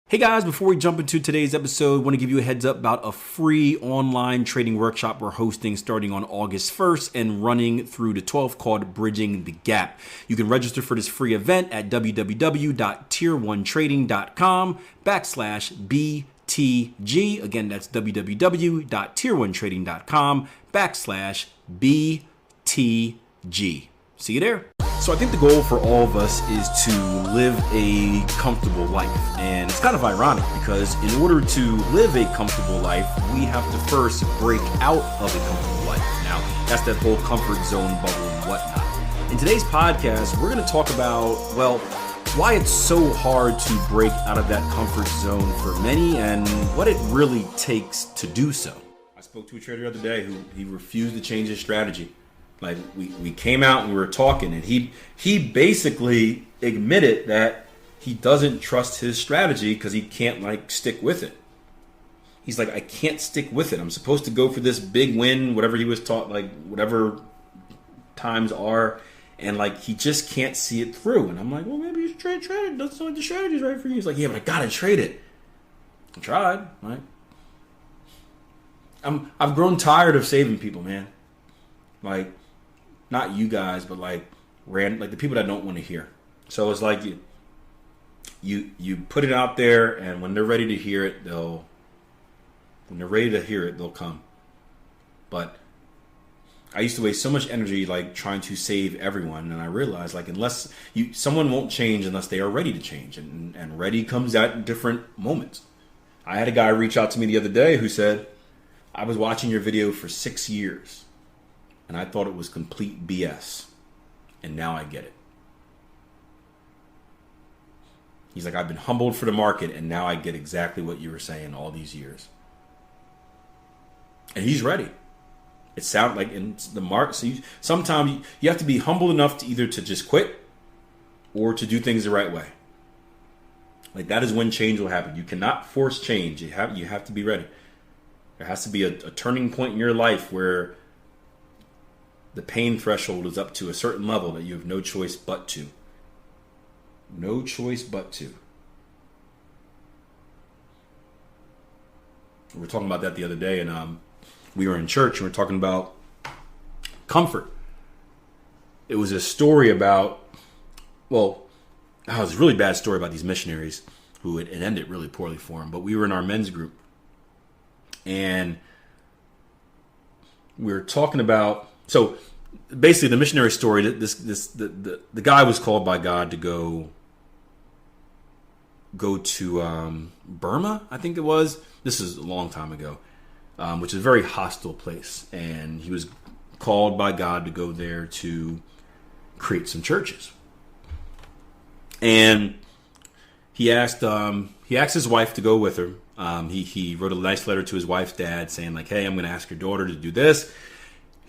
Hey guys, before we jump into today's episode, I want to give you a heads up about a free online trading workshop we're hosting starting on August 1st and running through the 12th called Bridging the Gap. You can register for this free event at www.tier1trading.com/BTG. Again, that's www.tier1trading.com/BTG. See you there. So I think the goal for all of us is to live a comfortable life. And it's kind of ironic because in order to live a comfortable life, we have to first break out of a comfortable life. Now, that's that whole comfort zone bubble and whatnot. In today's podcast, we're going to talk about, why it's so hard to break out of that comfort zone for many and what it really takes to do so. I spoke to a trader the other day who he refused to change his strategy. Like we came out and we were talking and he basically admitted that he doesn't trust his strategy because he can't stick with it. He's like, I can't stick with it. I'm supposed to go for this big win, whatever he was taught, whatever times are. And he just can't see it through. And I'm like, well, maybe you should trade it. Doesn't sound like the strategy's right for you. He's like, yeah, but I gotta trade it. I tried, right? I've grown tired of saving people, man. Not you guys, but the people that don't want to hear. So it's like you put it out there, and when they're ready to hear it, they'll come. But I used to waste so much energy trying to save everyone, and I realized unless someone won't change unless they are ready to change, and ready comes at different moments. I had a guy reach out to me the other day who said, I was watching your video for 6 years. And I thought it was complete BS. And now I get it. He's like, I've been humbled for the market, and now I get exactly what you were saying all these years. And he's ready. It sounds like in the market. So sometimes you have to be humble enough to either to just quit or to do things the right way. That is when change will happen. You cannot force change. You have to be ready. There has to be a turning point in your life where the pain threshold is up to a certain level that you have no choice but to. No choice but to. We were talking about that the other day, and we were in church, and we were talking about comfort. It was a story about, it was a really bad story about these missionaries who it ended really poorly for them. But we were in our men's group, and we were talking about, so basically the missionary story, the guy was called by God to go to Burma, I think it was. This is a long time ago, which is a very hostile place. And he was called by God to go there to create some churches. And he asked his wife to go with her. He wrote a nice letter to his wife's dad saying hey, I'm going to ask your daughter to do this.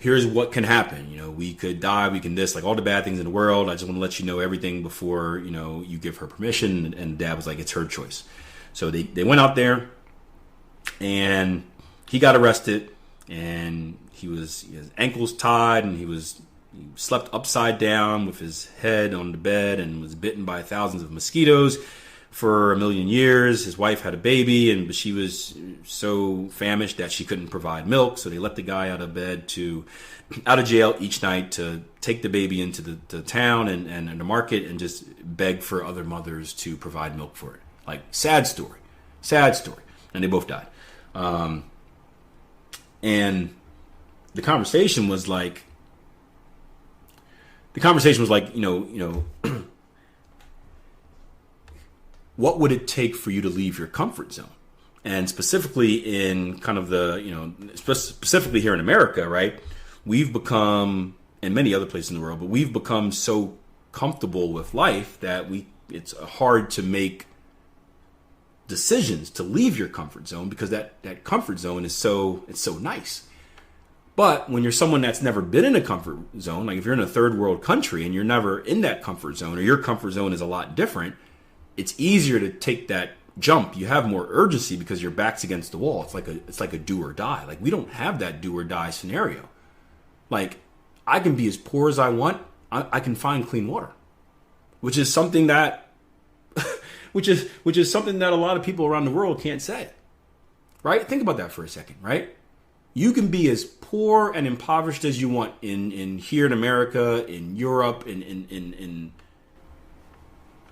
Here's what can happen. We could die, we can this, all the bad things in the world. I just want to let you know everything before, you give her permission. And Dad was like, it's her choice. So they went out there, and he got arrested, and his ankles tied, and he slept upside down with his head on the bed and was bitten by thousands of mosquitoes for 1,000,000 years. His wife had a baby, but she was so famished that she couldn't provide milk. So they let the guy out of jail each night to take the baby into the town and the market and just beg for other mothers to provide milk for it. Sad story. And they both died. And the conversation was what would it take for you to leave your comfort zone? And specifically in kind of specifically here in America, right? We've become, and many other places in the world, but we've become so comfortable with life that it's hard to make decisions to leave your comfort zone because that comfort zone is so nice. But when you're someone that's never been in a comfort zone, if you're in a third world country and you're never in that comfort zone, or your comfort zone is a lot different, it's easier to take that jump. You have more urgency because your back's against the wall. It's like a do or die. We don't have that do or die scenario. I can be as poor as I want. I can find clean water, which is something that which is something that a lot of people around the world can't say. Right? Think about that for a second, right? You can be as poor and impoverished as you want in here in America, in Europe, in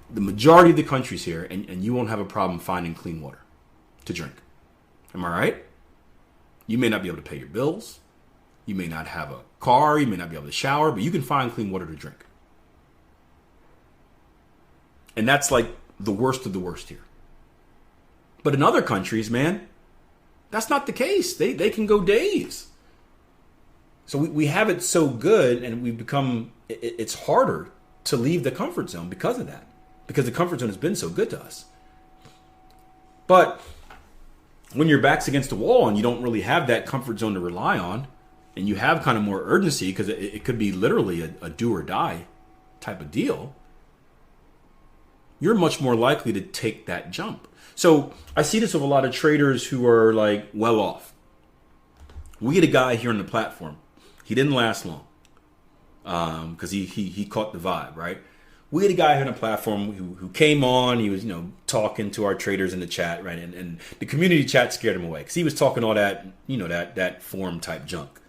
the majority of the countries here, and you won't have a problem finding clean water to drink. Am I right? You may not be able to pay your bills. You may not have a car. You may not be able to shower, but you can find clean water to drink. And that's like the worst of the worst here. But in other countries, man, that's not the case. They can go days. So we have it so good, and we've become, it's harder to leave the comfort zone because of that. Because the comfort zone has been so good to us. But when your back's against the wall and you don't really have that comfort zone to rely on, and you have kind of more urgency, because it could be literally a do or die type of deal, you're much more likely to take that jump. So I see this with a lot of traders who are like well off. We had a guy here on the platform. He didn't last long because he caught the vibe, right? We had a guy here on the platform who came on. He was, talking to our traders in the chat, right? And the community chat scared him away because he was talking all that, that forum type junk.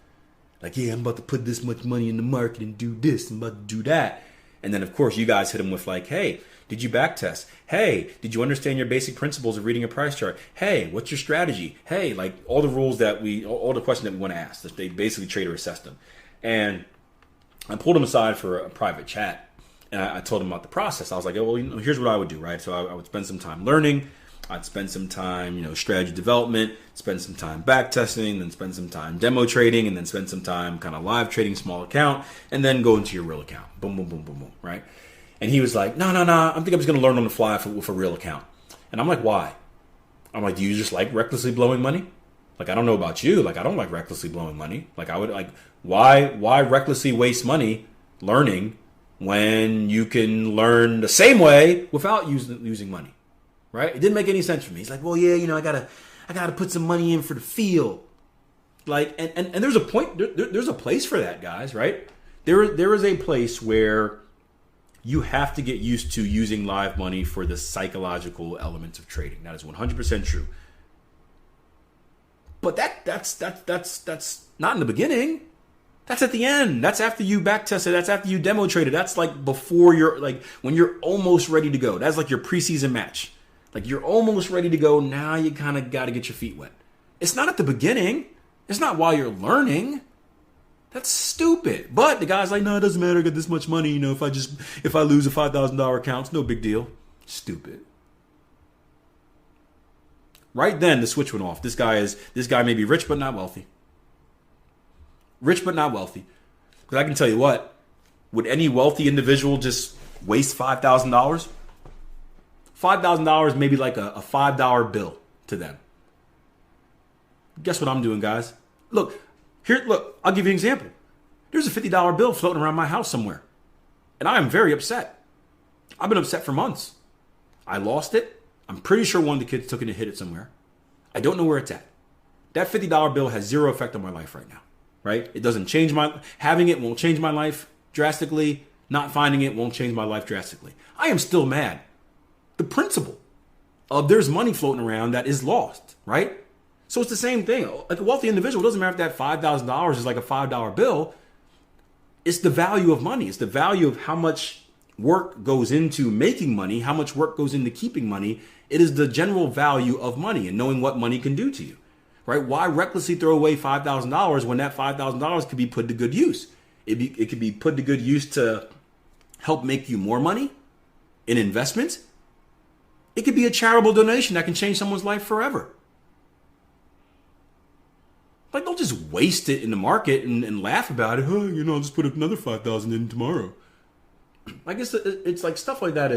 Like, yeah, I'm about to put this much money in the market and do this. I'm about to do that. And then, of course, you guys hit him with like, hey, did you backtest? Hey, did you understand your basic principles of reading a price chart? Hey, what's your strategy? Hey, like all the rules all the questions that we want to ask. They basically trader assessed them. And I pulled him aside for a private chat. And I told him about the process. I was like, well, here's what I would do, right? So I would spend some time learning. I'd spend some time, strategy development, spend some time back testing, then spend some time demo trading, and then spend some time kind of live trading small account, and then go into your real account. Boom, boom, boom, boom, boom, right? And he was like, no, I think I'm just going to learn on the fly with a real account. And I'm like, why? I'm like, do you just like recklessly blowing money? Like, I don't know about you. Like, I don't like recklessly blowing money. Like, I would like, why recklessly waste money learning when you can learn the same way without using money, right? It didn't make any sense for me. He's like, well, yeah, I gotta put some money in for the feel. Like, and there's a point, there's a place for that, guys, right? There is a place where you have to get used to using live money for the psychological elements of trading. That is 100% true. But that's not in the beginning. That's at the end. That's after you back tested. That's after you demo traded. That's like before you're like when you're almost ready to go. That's like your preseason match. Like you're almost ready to go. Now you kind of got to get your feet wet. It's not at the beginning. It's not while you're learning. That's stupid. But the guy's like, no, it doesn't matter. I got this much money. If I lose a $5,000 account, it's no big deal. Stupid. Right then, the switch went off. This guy may be rich but not wealthy. Rich but not wealthy. Because I can tell you what, would any wealthy individual just waste $5,000? $5,000 may be like a $5 bill to them. Guess what I'm doing, guys? Look, I'll give you an example. There's a $50 bill floating around my house somewhere. And I am very upset. I've been upset for months. I lost it. I'm pretty sure one of the kids took it and hid it somewhere. I don't know where it's at. That $50 bill has zero effect on my life right now. Right? It doesn't change having it won't change my life drastically. Not finding it won't change my life drastically. I am still mad. The principle of there's money floating around that is lost, right? So it's the same thing. Like a wealthy individual, it doesn't matter if that $5,000 is like a $5 bill. It's the value of money. It's the value of how much work goes into making money, how much work goes into keeping money. It is the general value of money and knowing what money can do to you. Right? Why recklessly throw away $5,000 when that $5,000 could be put to good use? It could be put to good use to help make you more money in investments. It could be a charitable donation that can change someone's life forever. Like, don't just waste it in the market and laugh about it. Oh, I'll just put another 5,000 in tomorrow. I guess it's like stuff like that.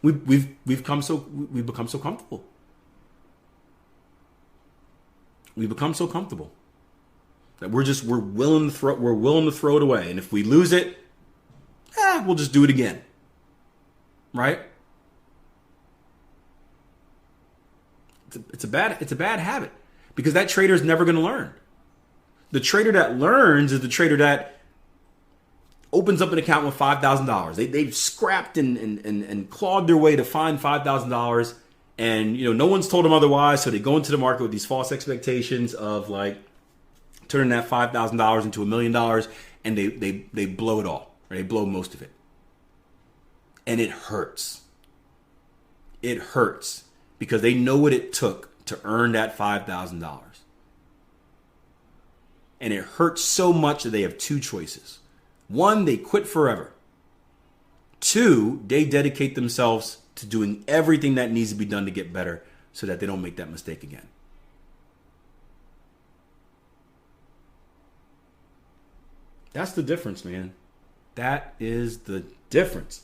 We've become so comfortable. We become so comfortable that we're willing to throw it away, and if we lose it, we'll just do it again, right? It's a bad habit because that trader is never going to learn. The trader that learns is the trader that opens up an account with $5,000. They've scrapped and clawed their way to find $5,000, and no one's told them otherwise. So they go into the market with these false expectations of like turning that $5,000 into $1 million, and they blow it all. Right? They blow most of it, and it hurts. It hurts because they know what it took to earn that $5,000. And it hurts so much that they have two choices. One, they quit forever. Two, they dedicate themselves to doing everything that needs to be done to get better so that they don't make that mistake again. That's the difference, man. That is the difference.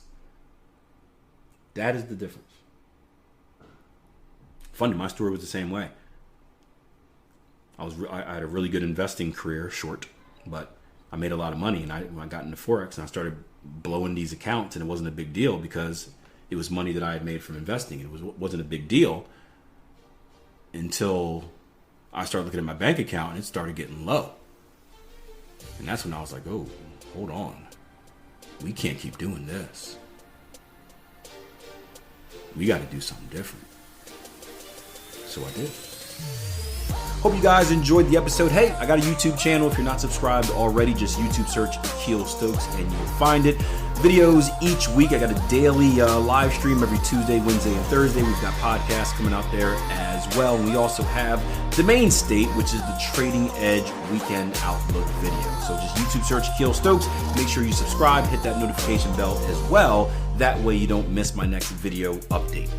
That is the difference. Funny, my story was the same way. I had a really good investing career, short, but I made a lot of money, and I got into Forex, and I started blowing these accounts, and it wasn't a big deal because it was money that I had made from investing. It wasn't a big deal until I started looking at my bank account, and it started getting low. And that's when I was like, oh, hold on. We can't keep doing this. We got to do something different. So I did. Hope you guys enjoyed the episode. Hey, I got a YouTube channel. If you're not subscribed already, just YouTube search Akil Stokes and you'll find it. Videos each week. I got a daily live stream every Tuesday, Wednesday, and Thursday. We've got podcasts coming out there as well. And we also have the main state, which is the Trading Edge Weekend Outlook video. So just YouTube search Akil Stokes. Make sure you subscribe, hit that notification bell as well. That way you don't miss my next video update.